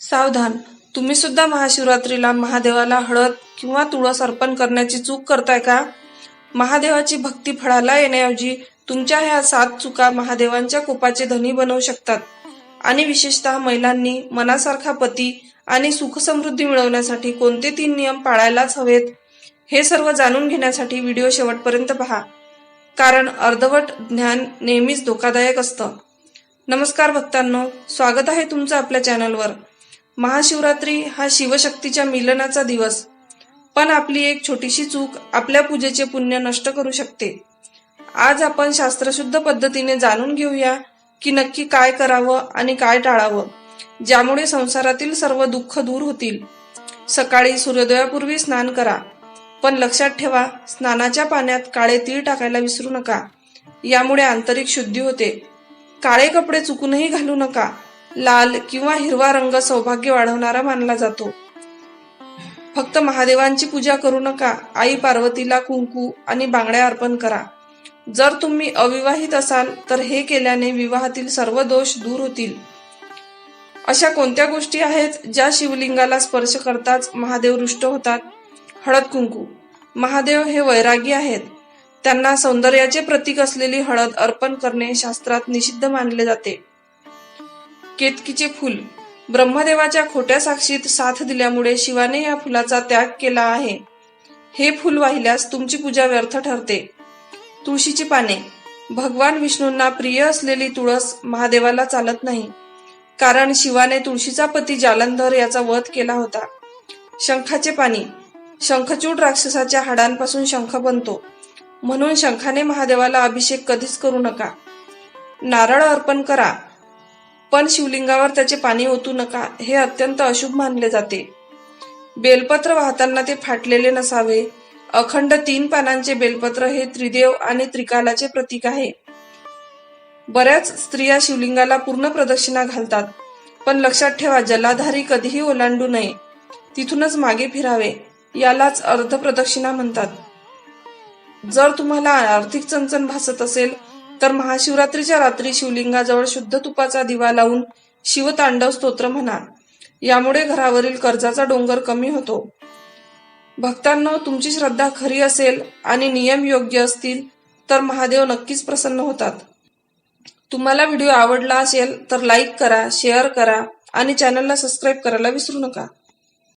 सावधान, तुम्ही सुद्धा महाशिवरात्रीला महादेवाला हळद किंवा तुळस अर्पण करण्याची चूक करताय का? महादेवाची भक्ती फळाला येण्याऐवजी तुमच्या ह्या 7 चुका महादेवांच्या कोपाचे धनी बनवू शकतात. आणि विशेषतः महिलांनी मनासारखा पती आणि सुखसमृद्धी मिळवण्यासाठी कोणते 3 नियम पाळायलाच हवेत, हे सर्व जाणून घेण्यासाठी व्हिडिओ शेवटपर्यंत पहा, कारण अर्धवट ज्ञान नेहमीच धोकादायक असतं. नमस्कार भक्तांनो, स्वागत आहे तुमचं आपल्या चॅनलवर. महाशिवरात्री हा शिवशक्तीच्या मिलनाचा दिवस, पण आपली एक छोटीशी चूक आपल्या पूजेचे पुण्य नष्ट करू शकते. आज आपण शास्त्रशुद्ध पद्धतीने जाणून घेऊया की नक्की काय करावं आणि काय टाळावं, ज्यामुळे संसारातील सर्व दुःख दूर होतील. सकाळी सूर्योदयापूर्वी स्नान करा, पण लक्षात ठेवा, स्नानाच्या पाण्यात काळे तीळ टाकायला विसरू नका. यामुळे आंतरिक शुद्धी होते. काळे कपडे चुकूनही घालू नका. लाल किंवा हिरवा रंग सौभाग्य वाढवणारा मानला जातो. फक्त महादेवांची पूजा करू नका. आई पार्वतीला कुंकू आणि बांगड्या अर्पण करा. जर तुम्ही अविवाहित असाल तर हे केल्याने विवाहातील सर्व दोष दूर होतील. अशा कोणत्या गोष्टी आहेत ज्या शिवलिंगाला स्पर्श करताच महादेव रुष्ट होतात? हळद कुंकू. महादेव हे वैरागी आहेत. त्यांना सौंदर्याचे प्रतीक असलेली हळद अर्पण करणे शास्त्रात निषिद्ध मानले जाते. केतकीचे फूल. ब्रह्मदेवाच्या खोट्या साक्षीत साथ दिल्यामुळे शिवाने या फुलाचा त्याग केला आहे. हे फूल वाहिल्यास तुमची पूजा व्यर्थ ठरते. तुळशीची पाने. भगवान विष्णूंना प्रिय असलेली तुळस महादेवाला चालत नाही, कारण शिवाने तुळशीचा पती जालंधर याचा वध केला होता. शंखाचे पाणी. शंखचूड राक्षसाच्या हाडांपासून शंख बनतो, म्हणून शंखाने महादेवाला अभिषेक कधीच करू नका. नारळ अर्पण करा, पण शिवलिंगावर त्याचे पाणी ओतू नका. हे अत्यंत अशुभ मानले जाते. बेलपत्र वाहताना ते फाटलेले नसावे. अखंड 3 पानांचे बेलपत्र हे त्रिदेव आणि त्रिकालाचे प्रतीक आहे. बऱ्याच स्त्रिया शिवलिंगाला पूर्ण प्रदक्षिणा घालतात, पण लक्षात ठेवा, जलाधारी कधीही ओलांडू नये. तिथूनच मागे फिरावे. यालाच अर्ध प्रदक्षिणा म्हणतात. जर तुम्हाला आर्थिक चणचण भासत असेल तर महाशिवरात्रीच्या रात्री शिवलिंगाजवळ शुद्ध तुपाचा दिवा लावून शिवतांडव स्तोत्र म्हणा. यामुळे घरावरील कर्जाचा डोंगर कमी होतो. भक्तांनो, तुमची श्रद्धा खरी असेल आणि नियम योग्य असतील तर महादेव नक्कीच प्रसन्न होतात. तुम्हाला व्हिडिओ आवडला असेल तर लाईक करा, शेअर करा आणि चॅनलला सबस्क्राईब करायला विसरू नका.